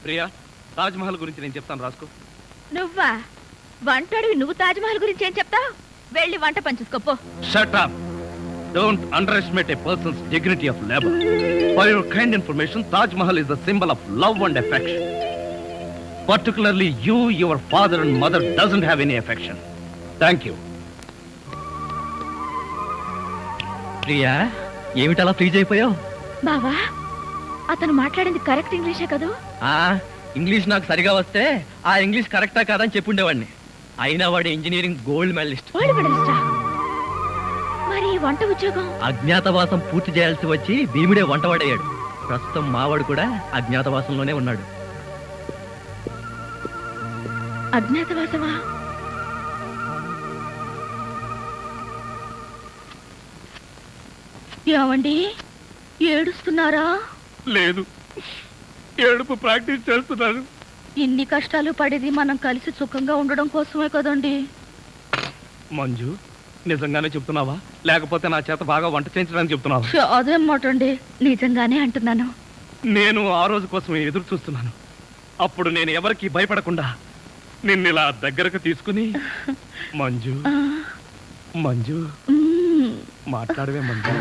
ప్రియా, తాజ్ మహల్ గురించి నేను చెప్తాను, రాసుకో. నువ్వా? వంటడివి నువ్వు తాజ్ మహల్ గురించి ఏం చెప్తావు? వెళ్ళి వంట పంచుకోపో. Shut up. Don't underestimate a person's dignity of labor. For your kind information, Taj Mahal is a symbol of love and affection. Particularly you, your father and mother doesn't have any affection. Thank you. Priya, ఏమిటలా freeze అయిపోయావు? బావా, అతను మాట్లాడింది correct ఇంగ్లీషే కదూ? English నాకు సరిగా వస్తే ఆ ఇంగ్లీష్ కరెక్టా కాదని చెప్పుండేవాడిని. అయినా వాడు ఇంజనీరింగ్ గోల్డ్ మెడలిస్ట్. మరి వంట ఉద్యోగం? అజ్ఞాతవాసం పూర్తి చేయాల్సి వచ్చి భీముడే వంటవాడయ్యాడు. ప్రస్తుతం మావాడు కూడా అజ్ఞాతవాసంలోనే ఉన్నాడు. అజ్ఞాతవాసమా? ఏమండి, ఏడుస్తున్నారా? లేదు, ఏడుపు ప్రాక్టీస్ చేస్తున్నాను. ఇన్ని కష్టాలు పడేది మనం కలిసి సుఖంగా ఉండడం కోసమే కదండి. మంజు, నిజంగానే చెప్తున్నావా లేకపోతే నా చేత బాగా వంట చేయించడానికి చెప్తున్నావా? అదేం మాట అండి, నిజంగానే అంటున్నాను. నేను ఆ రోజు కోసం ఎదురు చూస్తున్నాను. అప్పుడు నేను ఎవరికి భయపడకుండా నిన్ను ఇలా దగ్గరకు తీసుకుని మంజు మంజు మాట్లాడవే మంజు.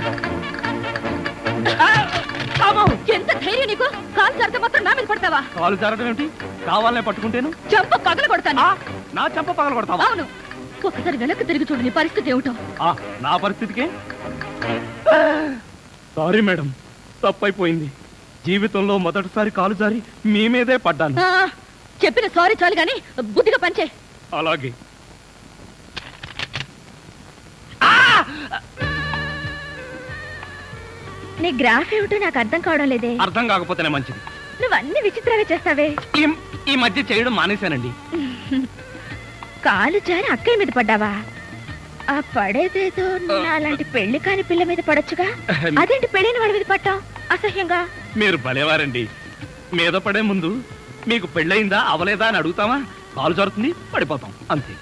ఎంత ధైర్యం నీకు? కాలు జారితే మాత్రం నా మీద పడతావా? కాలు జారడం ఏమిటి? కావాలనే పట్టుకుంటేను చెంప పగల కొడతాను. నా చెంప పగల కొడతావా? అవును. ఒకసారి వెనక్కి తిరిగి చూడు, నీ పరిస్థితి ఏమిటో. నా పరిస్థితికే సారీ మేడం, తప్పైపోయింది. జీవితంలో మొదటిసారి కాలు జారి మీ మీదే పడ్డాను. చెప్పిన సారీ చాలు గాని బుద్ధిగా పంచే. అలాగే. నీ గ్రాఫ్ ఏమిటో నాకు అర్థం కావడం లేదే. అర్థం కాకపోతేనే మంచిది. నువ్వు అన్ని విచిత్రంగా చేస్తావే. ఈ మధ్య చేయడం మానేశానండి. కాలు జారి అక్కయ్య మీద పడ్డావా? ఆ పడేదేదో అలాంటి పెళ్లి కాని పిల్ల మీద పడొచ్చుగా. అదేంటి పెళ్ళైన వాడి మీద పట్టావు అసహ్యంగా? మీరు భలేవారండి. మీద పడే ముందు మీకు పెళ్ళయిందా అవలేదా అని అడుగుతామా? కాలు జారుతుంది, పడిపోతాం అంతే.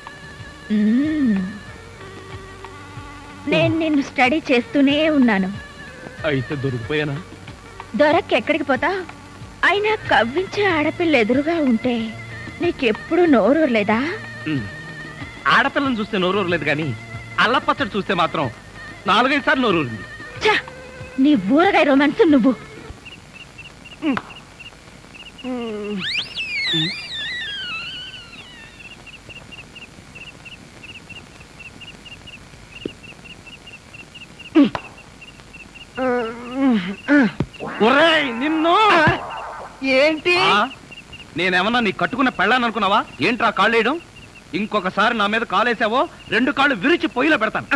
నేను నిన్ను స్టడీ చేస్తూనే ఉన్నాను. అయితే దొరికిపోయానా? దొరక్కెక్కడికి పోతా? అయినా కవ్వించే ఆడపిల్ల ఎదురుగా ఉంటే నీకెప్పుడు నోరూరలేదా? ఆడపిల్లని చూస్తే నోరూరలేదు కానీ అల్లపచ్చడి చూస్తే మాత్రం 4-5 సార్లు నోరూరింది. నీ ఊరగాయ రొమాన్స్ నువ్వు. నిన్ను ఏంటి? నేనేమన్నా నీ కట్టుకున్న పెళ్ళాను అనుకున్నావా? ఏంట్రా కాళ్ళు వేయడం? ఇంకొకసారి నా మీద కాలేసావో 2 కాళ్ళు విరిచి పొయ్యిలో పెడతాను.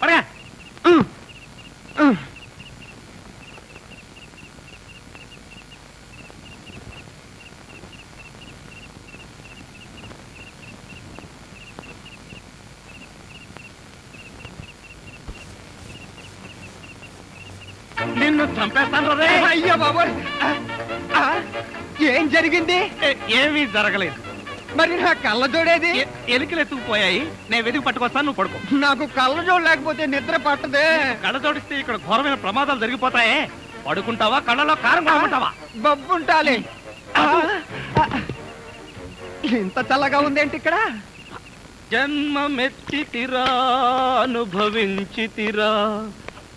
పడగా నిన్ను చంపేస్తాను రే. అయ్యో బాబోయ్, ఏం జరిగింది? ఏమీ జరగలేదు. మరి నా కళ్ళ జోడేది? ఎలికలు ఎత్తుకుపోయాయి. నేను వెతికి పట్టుకొస్తాను, నువ్వు పడుకో. నాకు కళ్ళ జోడు లేకపోతే నిద్ర పట్టదే. కళ్ళ జోడిస్తే ఇక్కడ ఘోరమైన ప్రమాదాలు జరిగిపోతాయే. పడుకుంటావా కళ్ళలో కారం కొనుకుంటావా? బొబ్బుంటాలి. ఇంత చల్లగా ఉందేంటి ఇక్కడ? జన్మమెత్తితిరా అనుభవించితిరా,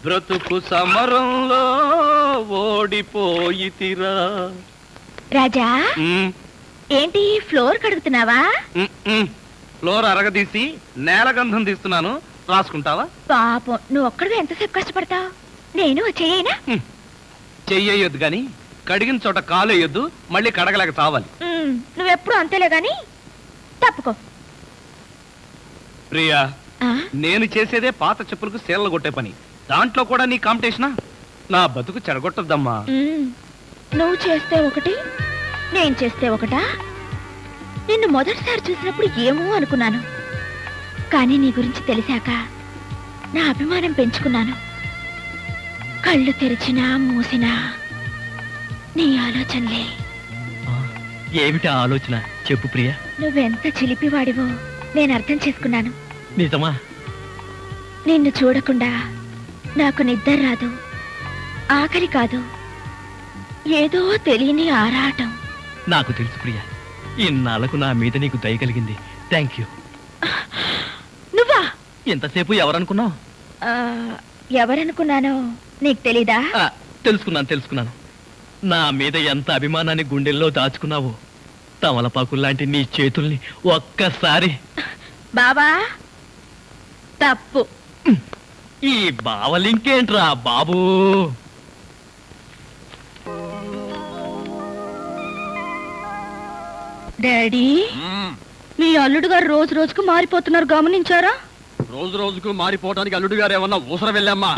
బ్రతుకు సమరంలో ఓడిపోయితిరా. రాజా, ఏంటి ఫ్లోర్ కడుగుతున్నావా? ఫ్లోర్ అరగదీసి నేల గంధం తీస్తున్నాను, రాసుకుంటావా? పాపం, నువ్వు ఒక్కడివే ఎంతసేపు కష్టపడతావు? నేను చెయ్యనా? చెయ్యొద్దు గాని కడిగిన చోట కాలు వేయొద్దు, మళ్ళీ కడగలేక చావాలి. నువ్వెప్పుడు అంతేలే గాని తప్పుకో. ప్రియా, నేను చేసేదే పాత చెప్పులకు సేలలు కొట్టే పని. దాంట్లో కూడా నీ కాంపిటీషనా? నా బతుకు చెడగొట్టద్దమ్మా. నువ్వు చేస్తే ఒకటి, నేను చేస్తే ఒకటా? నిన్ను మొదటిసారి చూసినప్పుడు ఏమో అనుకున్నాను, కానీ నీ గురించి తెలిసాక నా అభిమానం పెంచుకున్నాను. కళ్ళు తెరిచినా మూసినా నీ ఆలోచనలే. ఏమిటి ఆలోచన? చెప్పు ప్రియా. నువ్వెంత చిలిపివాడివో నేను అర్థం చేసుకున్నాను. నిజమా? నిన్ను చూడకుండా నాకు నిద్ర రాదు, ఆకలి కాదు, ఏదో తెలియని ఆరాటం, నాకు తెలుసు ప్రియా, ఇన్నాళ్లకు నా మీద నీకు దయ కలిగింది. Thank you. నువ్వా? ఎంతసేపు ఎవరనుకున్నావు? ఎవరనుకున్నానో నీకు తెలీదా? తెలుసుకున్నాను. నా మీద ఎంత అభిమానాన్ని గుండెల్లో దాచుకున్నావో. తమలపాకుల్లాంటి నీ చేతుల్ని ఒక్కసారి. బాబా, తప్పు. ఈ బావలింకేంట్రా బాబూ? డాడీ, మీ అల్లుడు గారు రోజు రోజుకు మారిపోతున్నారు, గమనించారా? రోజు రోజుకు మారిపోవడానికి అల్లుడు గారు ఏమన్నా ఊసర వెళ్ళమ్మా?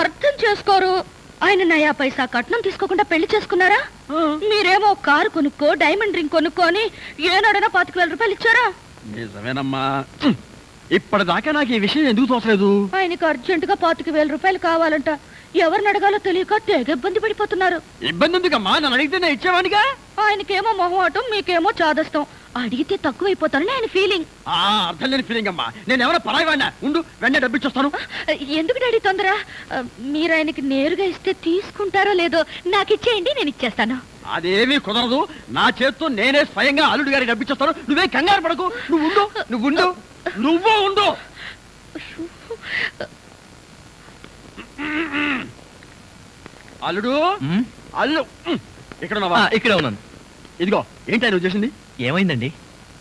అర్థం చేసుకోరు. ఆయన నయా పైసా కట్నం తీసుకోకుండా పెళ్లి చేసుకున్నారా? మీరేమో కారు కొనుక్కో, డైమండ్ రింగ్ కొనుక్కోని ఏనాడైనా 25,000 రూపాయలు ఇచ్చారా? నిజమేనమ్మా. ఇప్పటిదాకా నాకు ఈ విషయం ఎందుకు తోచలేదు? ఆయనకు అర్జెంటుగా 25,000 రూపాయలు కావాలంట. ఎవరిని అడగాలో తెలియక తెగ ఇబ్బంది పడిపోతున్నారు. ఇబ్బంది ఎందుకమ్మా? నన్ను అడిగితే నేను ఇచ్చేవాడిగా. ఆయనకేమో మొహమాటం, మీకేమో చాదస్తం. అడిగితే తక్కువైపోతారని ఆయన ఫీలింగ్. అర్థం లేని ఫీలింగ్ అమ్మా. నేను ఎవరో పరాయి వాడినా? ఉండు, వెంటనే డబ్బిచ్చొస్తాను. ఎందుకు డాడీ తొందర? మీరు ఆయనకి నేరుగా ఇస్తే తీసుకుంటారో లేదో నాకు ఇచ్చేయండి, నేను ఇచ్చేస్తాను. అదేమీ కుదరదు. నా చేత్తో నేనే స్వయంగా అల్లుడు గారికి డబ్బిచ్చొస్తాను. నువ్వే కంగారు పడకు. నువ్వు ఉండు. అల్లుడు, ఇక్కడ ఉన్నావా? ఇక్కడే ఉన్నాను. ఇదిగో, ఏంటి నువ్వు చేసింది? ఏమైందండి?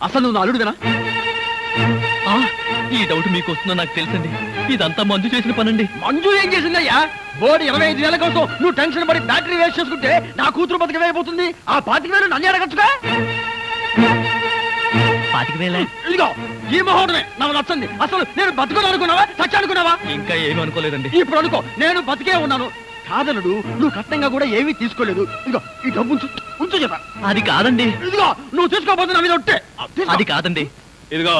అసలు నువ్వు నా అల్లుడువేనా? ఈ డౌట్ మీకు వస్తుందో నాకు తెలుసండి. ఇదంతా మంజు చేసిన పనండి. మంజు ఏం చేసిందయ్యా? బోర్డు 25 వేల కోసం నువ్వు టెన్షన్ పడి బ్యాటరీ వేస్ట్ చేసుకుంటే నా కూతురు బతికి వేయబోతుంది. ఆ 25,000 నన్ను అడగచ్చుగా. 25,000? ఇదిగో, ఈ మహోడమే నాకు నచ్చింది. అసలు నేను బతుకోనుకున్నావా, చచ్చానుకున్నావా? ఇంకా ఏమీ అనుకోలేదండి. ఇప్పుడు అనుకో, నేను బతికే ఉన్నాను. కాదనుడు, నువ్వు కష్టంగా కూడా ఏమీ తీసుకోలేదు. ఇదిగో, ఈ డబ్బు ఉంచు చెప్పా. అది కాదండి. ఇదిగో, నువ్వు తీసుకోపోతే నా మీద ఒట్టే. అది కాదండి. ఇదిగో,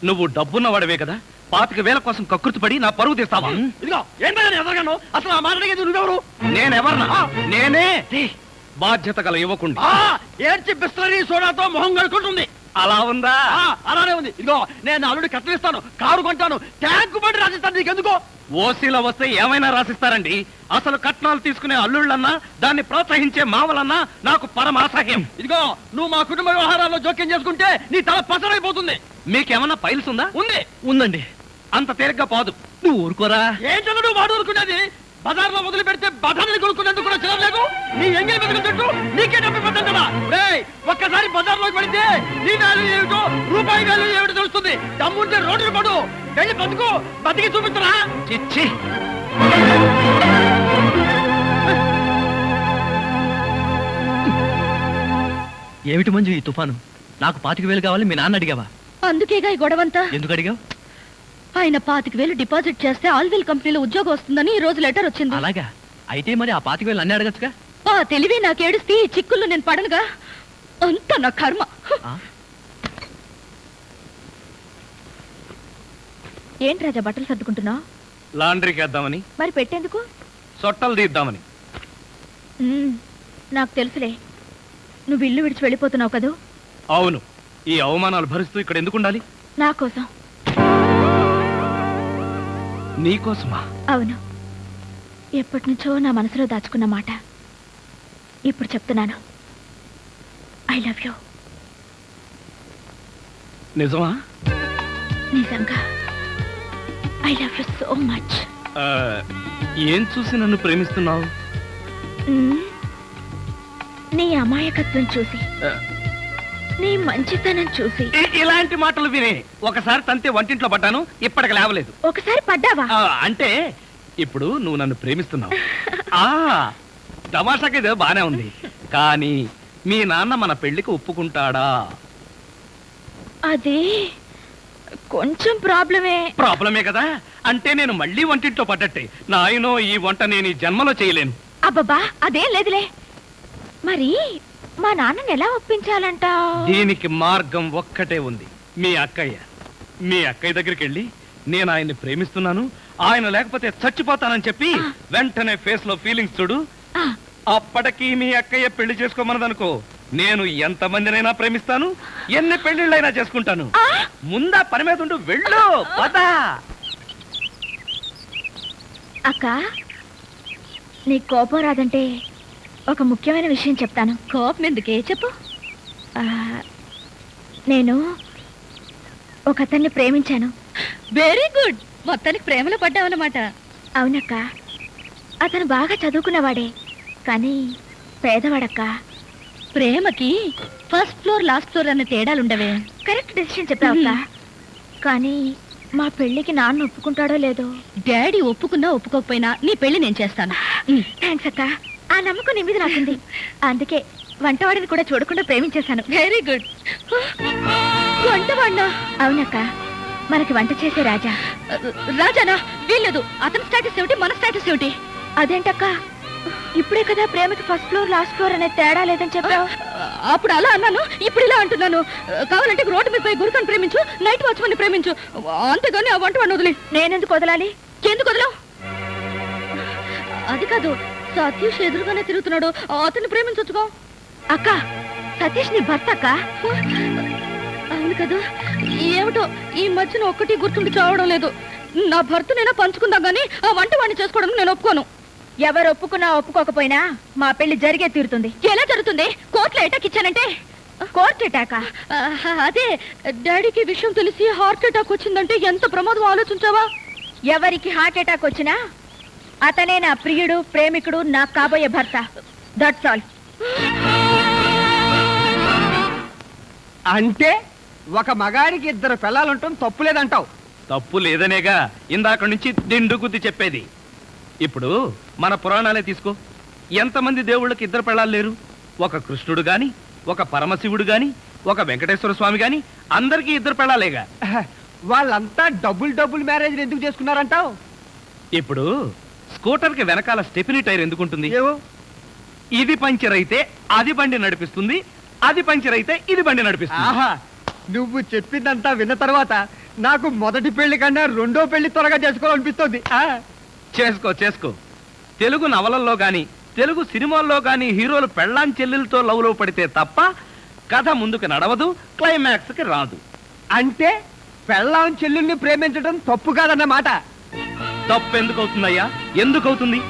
నువ్వు డబ్బున్న వాడవే కదా, 25,000 కోసం కకృతిపడి నా పరువు తీస్తావా? ఇదిగో, ఏంటో ఎదగను. అసలు ఆ మాట అడిగేది నువ్వెవరు? నేనెవర్నా? నేనే బాధ్యత గల యువకుండా. ఏడ్చి బిస్లరీ సోడాతో మొహం కడుకుంటుంది. అలా ఉందా? అలానే ఉంది. ఇదిగో, నేను అల్లుడు కట్టలిస్తాను, కారు కొంటాను, ట్యాంకు బండి రాసిస్తాను. నీకెందుకో? ఓసీలో వస్తే ఏమైనా రాసిస్తారండి. అసలు కట్నాలు తీసుకునే అల్లుళ్ళన్నా, దాన్ని ప్రోత్సహించే మావలన్నా నాకు పరమ అసహ్యం. ఇదిగో, నువ్వు మా కుటుంబ వ్యవహారాల్లో జోక్యం చేసుకుంటే నీ తల పసరైపోతుంది. మీకేమన్నా ఫైల్స్ ఉందా? ఉందండి. అంత తేలిగ్గా పోదు. నువ్వు ఊరుకోరా. ఏంటో నువ్వు వాడు ఊరుకునేది? బజార్లో వదిలి పెడితే బజార్ని కొనుక్కునేందుకు కూడా చిరలేదు. నీ ఎంగిలి బతుకుల చుట్టూ నీకే డబ్బు పెట్టాను కదా. ఒక్కసారి బజార్లోకి పెడితే నీ వాల్యూ ఏమిటో, రూపాయి వాల్యూ ఏమిటో తెలుస్తుంది. దమ్ముంటే రోడ్డు పడు, వెళ్ళి బతుకు, బతికి చూపిస్తున్నా. చిచ్చి, ఏమిటి మంజు ఈ తుఫాను? నాకు 25,000 కావాలి, మీ నాన్న అడిగావా? అందుకేగా ఈ గొడవంతా. ఎందుకు అడిగావు? ఆయన 25,000 డిపాజిట్ చేస్తే ఆల్విల్ కంపెనీలో ఉద్యోగం వస్తుందని ఈ రోజు లెటర్ వచ్చింది. అలాగా? అయితే మరి ఆ 25,000 అన్నీ అడగచ్చుగా. ఆ తెలివి నాకేడిస్తే ఈ చిక్కుల్లో నేను పడనుగా. అంత నా కర్మ. ఏంటి రాజా బట్టలు సర్దుకుంటున్నావు? లాండ్రీకి వేద్దామని. మరి పెట్టేందుకు? సొట్టలు తీద్దామని. నాకు తెలుసులే, నువ్వు ఇల్లు విడిచి వెళ్ళిపోతున్నావు కదూ. అవును. ఈ అవమానాలు భరిస్తూ ఇక్కడ ఎందుకు ఉండాలి? నా కోసం. నీకోసమా? అవును. ఎప్పటి నుంచో నా మనసులో దాచుకున్న మాట ఇప్పుడు చెప్తున్నాను. I love you. నిజమా? నిజంగా I love you so much. ఏం చూసి నన్ను ప్రేమిస్తున్నావు? నీ అమాయకత్వం చూసి, నీ మంచితనం చూసి. ఇలాంటి మాటలు విని ఒకసారి తంతే వంటింట్లో పడ్డాను, ఇప్పటికి లేవలేదు. ఒకసారి పడ్డావా? అంటే ఇప్పుడు నువ్వు నన్ను ప్రేమిస్తున్నావు. తమాషాకి బానే ఉంది, కానీ మీ నాన్న మన పెళ్లికి ఒప్పుకుంటాడా? అది కొంచెం ప్రాబ్లమే కదా. అంటే నేను మళ్ళీ వంటింట్లో పడ్డట్టే. నాయనో, ఈ వంట నేను ఈ జన్మలో చేయలేను. అబ్బబ్బా, అదేం లేదులే. మరి మా నాన్నని ఎలా ఒప్పించాలంట? దీనికి మార్గం ఒక్కటే ఉంది. మీ అక్కయ్య దగ్గరికి వెళ్ళి నేను ఆయన్ని ప్రేమిస్తున్నాను, ఆయన లేకపోతే చచ్చిపోతానని చెప్పి వెంటనే ఫేస్ లో ఫీలింగ్స్ చూడు. అప్పటికి మీ అక్కయ్య పెళ్లి చేసుకోమన్నదనుకో, నేను ఎంతమందినైనా ప్రేమిస్తాను, ఎన్ని పెళ్లిళ్ళైనా చేసుకుంటాను. ముందా పని మీద ఉండు, వెళ్ళు. పదా అక్క, నీ కోపం రాదంటే ఒక ముఖ్యమైన విషయం చెప్తాను. కోపం ఎందుకే చెప్పు. నేను ఒక అతన్ని ప్రేమించాను. వెరీ గుడ్, మొత్తానికి ప్రేమలో పడ్డావన్నమాట. అవునక్క, అతను బాగా చదువుకున్నవాడే, కానీ పేదవాడక్క. ప్రేమకి ఫస్ట్ ఫ్లోర్ లాస్ట్ ఫ్లోర్ అనే తేడాలుండవే. Correct decision చెప్పావక్క. కానీ మా పెళ్లికి నాన్న ఒప్పుకుంటాడో లేదో. డాడీ ఒప్పుకున్నా ఒప్పుకోకపోయినా నీ పెళ్లి నేను చేస్తాను. థ్యాంక్స్ అక్క, ఆ నమ్మకం నీ మీద నాకుంది. అందుకే వంటవాడిని కూడా చూడకుండా ప్రేమించేశాను. Very good. వంటవాడినా? అవునక్క, మనకి వంట చేసే రాజా. రాజానా? వీల్లేదు. అతని స్టేటస్ ఏమిటి, మన స్టేటస్ ఏమిటి? అదేంటక్క, ఇప్పుడే కదా ప్రేమకి ఫస్ట్ ఫ్లోర్ లాస్ట్ ఫ్లోర్ అనే తేడా లేదని చెప్పావు. అప్పుడు అలా అన్నాను, ఇప్పుడు ఇలా అంటున్నాను. కావాలంటే రోడ్డు మీద పోయి గురుకని ప్రేమించు, నైట్ వాచ్మన్ ప్రేమించు, అంతేగాని ఆ వంటవాడిని వదిలే. నేనెందుకు వదలాలి? ఎందుకు వదలవు? అది కాదు, సతీష్ ఎదురుగానే తిరుగుతున్నాడు, అతన్ని ప్రేమించొచ్చుకో. అక్క, సతీష్ నీ భర్త అక్క. అవును కదా, ఏమిటో ఈ మధ్యన ఒక్కటి గుర్తుండి చావడం లేదు. నా భర్తనైనా పంచుకుందా గానీ ఆ వంటవాడిని చేసుకోవడం నేను ఒప్పుకోను. ఎవరు ఒప్పుకున్నా ఒప్పుకోకపోయినా మా పెళ్లి జరిగే తీరుతుంది. ఎలా జరుగుతుంది? కోర్టులో అటాక్ ఇచ్చానంటే. కోర్టు అటాకా? అదే, డాడీకి విషయం తెలిసి హార్ట్ అటాక్ వచ్చిందంటే ఎంత ప్రమాదం ఆలోచించావా? ఎవరికి హార్ట్ అటాక్ వచ్చినా అతనే నా ప్రియుడు, ప్రేమికుడు, నా కాబోయే భర్త. That's all. అంటే ఒక మగాడికి 2 పిల్లలుంటాం తప్పు లేదంటావు? తప్పు లేదనేగా ఇందాక నుంచి దిండు గుద్ది చెప్పేది. ఇప్పుడు మన పురాణాలే తీసుకో. ఎంతమంది దేవుళ్ళకి 2 పెళ్ళాలు లేరు? ఒక కృష్ణుడు గాని, ఒక పరమశివుడు గాని, ఒక వెంకటేశ్వర స్వామి గాని, అందరికీ 2 పెళ్ళాలేగా. వాళ్ళంతా డబుల్ మ్యారేజ్ ఎందుకు చేసుకున్నారంటావు? ఇప్పుడు స్కూటర్ కి వెనకాల స్టెఫినీ టైర్ ఎందుకుంటుంది? ఏవో, ఇది పంచర్ అయితే అది బండి నడిపిస్తుంది, అది పంచర్ అయితే ఇది బండి నడిపిస్తుంది. ఆహా, నువ్వు చెప్పిందంతా విన్న తర్వాత నాకు మొదటి పెళ్లి కన్నా 2వ పెళ్లి త్వరగా చేసుకోవాలనిపిస్తుంది. చేసుకో చేసుకో. తెలుగు నవలల్లో గాని, తెలుగు సినిమాల్లో గాని హీరోలు పెళ్ళాం చెల్లెలతో లవ్ లో పడితే తప్ప కథ ముందుకు నడవదు, క్లైమాక్స్ కి రాదు. అంటే పెళ్ళాం చెల్లెల్ని ప్రేమించడం తప్పు కాదన్నమాట. తప్పు ఎందుకు అవుతుందయ్యా? ఎందుకు అవుతుంది?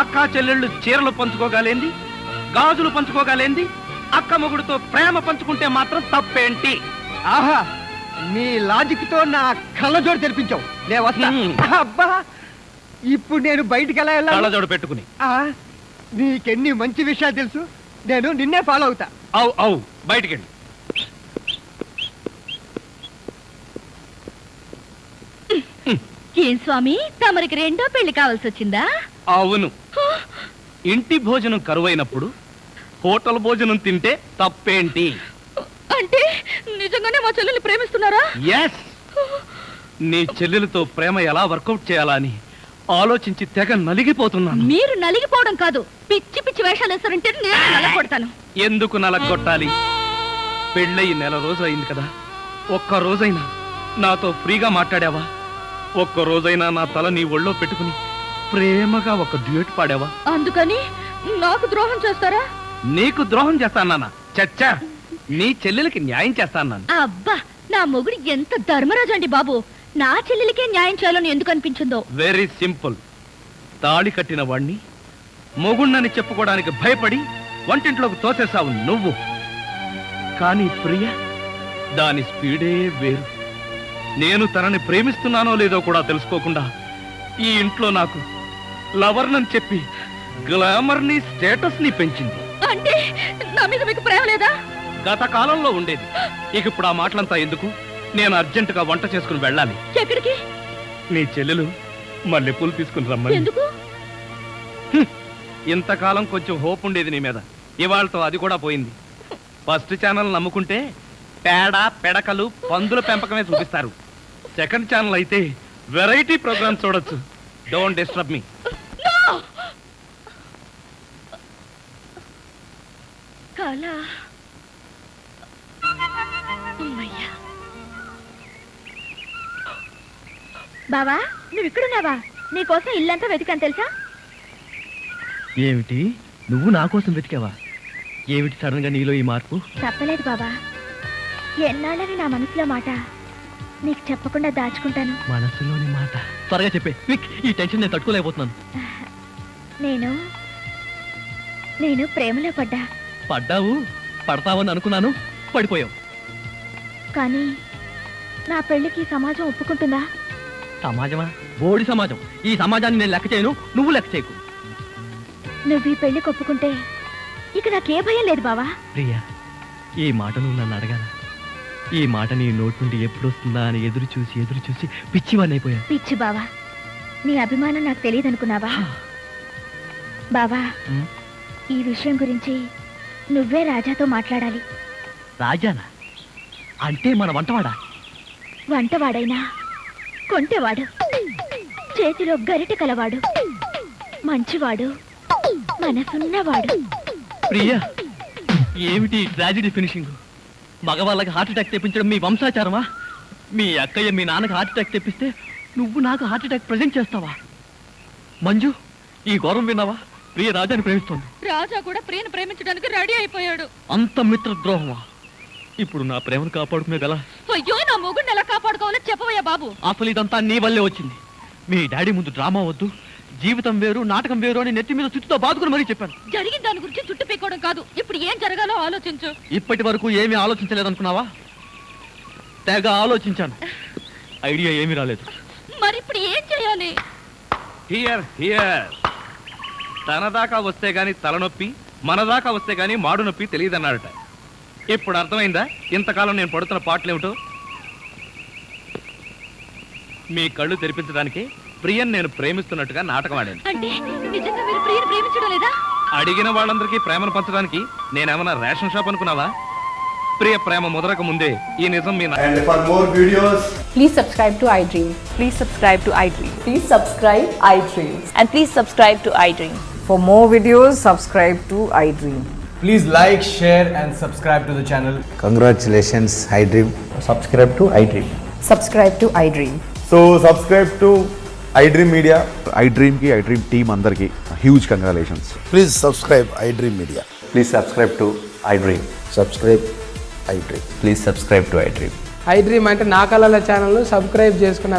అక్క చెల్లెళ్ళు చీరలు పంచుకోగలేంది, గాజులు పంచుకోగలేంది, అక్క మొగుడుతో ప్రేమ పంచుకుంటే మాత్రం తప్పేంటి? ఆహా, నీ లాజిక్ తో నా కళ్ళజోడు తెరిపించావు. నేను వస్తా. అబ్బా, ఇప్పుడు నేను బయటికి ఎలా వెళ్ళాలి? కళ్ళజోడు పెట్టుకుని. నీకెన్ని మంచి విషయాలు తెలుసు. నేను నిన్నే ఫాలో అవుతా. అవు అవు, బయటికెళ్ళి. ఏం స్వామి, తమరికి 2వ పెళ్లి కావాల్సి వచ్చిందా? అవును. ఇంటి భోజనం కరువైనప్పుడు హోటల్ భోజనం తింటే తప్పేంటి? అంటే నిజంగానే మా చెల్లెల్ని ప్రేమిస్తున్నారా? ఎస్. నీ చెల్లెలతో ప్రేమ ఎలా వర్కౌట్ చేయాలా అని ఆలోచించి తెగ నలిగిపోతున్నాను. మీరు నలిగిపోవడం కాదు, పిచ్చి పిచ్చి వేషాలు వేస్తారంటే నేను నలగొడతాను. ఎందుకు నలగొట్టాలి? పెళ్ళయి 1 నెల రోజు అయింది కదా, ఒక్క రోజైనా నాతో ఫ్రీగా మాట్లాడావా? ఒక్క రోజైనా నా తల నీ ఒళ్ళో పెట్టుకుని ప్రేమగా ఒక డ్యూట్ పాడావా? అందుకని నాకు ద్రోహం చేస్తారా? నీకు ద్రోహం చేస్తానా? చచ్చా, నీ చెల్లెలకి న్యాయం చేస్తాను. అబ్బా, నా మొగుడు ఎంత ధర్మరాజు అండి బాబు. నా చెల్లెలికే న్యాయం చేయాలని ఎందుకు అనిపించిందో? Very simple. తాళి కట్టిన వాణ్ణి మొగుణ్ణని చెప్పుకోవడానికి భయపడి వంటింట్లోకి తోసేసావు నువ్వు. కానీ ప్రియ, దాని స్పీడే వేరు. నేను తనని ప్రేమిస్తున్నానో లేదో కూడా తెలుసుకోకుండా ఈ ఇంట్లో నాకు లవర్నని చెప్పి గ్లామర్ ని, స్టేటస్ ని పెంచింది. అంటే నా మీద మీకు ప్రేమ లేదా? గత కాలంలో ఉండేది. ఇక ఇప్పుడు ఆ మాటలంతా ఎందుకు? నేను అర్జెంటుగా వంట చేసుకుని వెళ్ళాలి. ఎక్కడికి? నీ చెల్లెలు మల్లెపూలు తీసుకుని రమ్మని. ఎందుకు? ఇంతకాలం కొంచెం హోప్ ఉండేది నీ మీద, ఇవాళతో అది కూడా పోయింది. ఫస్ట్ ఛానల్ నమ్ముకుంటే పేడ, పెడకలు, పందుల పెంపకమే చూపిస్తారు. సెకండ్ ఛానల్ అయితే వెరైటీ ప్రోగ్రామ్స్ చూడొచ్చు. Don't disturb me. కళ. బావా, నువ్వు ఇక్కడున్నావా? నీకోసం ఇల్లంతా వెతికాను తెలుసా? ఏమిటి, నువ్వు నా కోసం వెతికావా? ఏమిటి సడన్ గా నీలో ఈ మార్పు? తప్పలేదు బాబా, ఎన్నాళ్ళని నా మనసులో మాట నీకు చెప్పకుండా దాచుకుంటాను. మనసులోని మాట త్వరగా చెప్పే. ఈ టెన్షన్ నేను తట్టుకోలేకపోతున్నాను. నేను ప్రేమలో పడ్డా. పడ్డావు? పడతావని అనుకున్నాను, పడిపోయావు. కానీ నా పెళ్లికి సమాజం ఒప్పుకుంటుందా? సమాజమా? బోడి సమాజం. ఈ సమాజాన్ని నేను లెక్క చేయను, నువ్వు లెక్క చేయకు. నువ్వు ఈ పెళ్లికి ఒప్పుకుంటే ఇక నాకే భయం లేదు బావా. ప్రియా, ఈ మాట నువ్వు నన్ను అడగాల? ఈ మాట నీ నోటి నుండి ఎప్పుడు వస్తుందా అని ఎదురు చూసి పిచ్చివాణ్ణైపోయాను. పిచ్చి బావా, నీ అభిమానం నాకు తెలియదు అనుకున్నావా? బావా, ఈ విషయం గురించి నువ్వే రాజాతో మాట్లాడాలి. రాజానా? అంటే మన వంటవాడా? వంటవాడైనా కొంటెవాడు, చేతిలో గరిటె కలవాడు, మంచివాడు, మనసున్నవాడు. ప్రియా, ఏమిటి ట్రాజెడీ ఫినిషింగ్? మగవాళ్ళకి హార్ట్ అటాక్ తెప్పించడం మీ వంశాచారమా? మీ అక్కయ్య మీ నాన్నకి హార్ట్ అటాక్ తెప్పిస్తే నువ్వు నాకు హార్ట్ అటాక్ ప్రజెంట్ చేస్తావా? మంజు, ఈ ఘోరం విన్నావా? ప్రియ రాజాని ప్రేమిస్తోంది. రాజా కూడా ప్రియను ప్రేమించడానికి రెడీ అయిపోయాడు. అంత మిత్రద్రోహమా? ఇప్పుడు నా ప్రేమను కాపాడుకునే గల? అయ్యో, నా మొగుడిని ఎలా కాపాడుకోవాలో చెప్పవయ్యా బాబు. అసలు ఇదంతా నీ వల్లే వచ్చింది. మీ డాడీ ముందు డ్రామా వద్దు, జీవితం వేరు నాటకం వేరు అని నెత్తి మీద చుట్టుతో బాదుకుని మరీ చెప్పాను. జరిగిన దాని గురించి చుట్టు పీకోవడం కాదు, ఇప్పుడు ఏం జరగాలో ఆలోచించు. ఇప్పటి వరకు ఏమీ ఆలోచించలేదనుకున్నావా? తెగ ఆలోచించాను, ఐడియా ఏమీ రాలేదు. మరి ఇప్పుడు ఏం చేయాలి? హియర్ తన దాకా వస్తే గాని తలనొప్పి, మన దాకా వస్తే గాని మాడు నొప్పి తెలియదన్నాడట. ఇప్పుడు అర్థమైందా ఇంతకాలం నేను పడుతున్న పాటలేమిటో? మీ కళ్ళు తెరిపించడానికి ప్రియన్ నేను ప్రేమిస్తున్నట్టుగా నాటకం ఆడాను. అంటే నిజంగా మీరు ప్రియను ప్రేమించడం లేదా? అడిగిన వాళ్ళందరికీ ప్రేమను పంచడానికి నేనేమన్నా రేషన్ షాప్ అనుకున్నావా? ప్రియ ప్రేమ ముదరక ముందే ఈ నిజం మీ And for more videos, Please subscribe to iDream. Please subscribe to iDream. Please subscribe iDream. And please subscribe to iDream. For more videos, subscribe to iDream. please like, share and subscribe to the channel. Congratulations, iDream. Subscribe to iDream. Subscribe to iDream. So subscribe to iDream Media. iDream ki iDream team andarki huge congratulations. Please subscribe iDream Media. Please subscribe to iDream. Subscribe iDream. Please subscribe to iDream. iDream అంటే నా కళల channel subscribe చేసుకున్న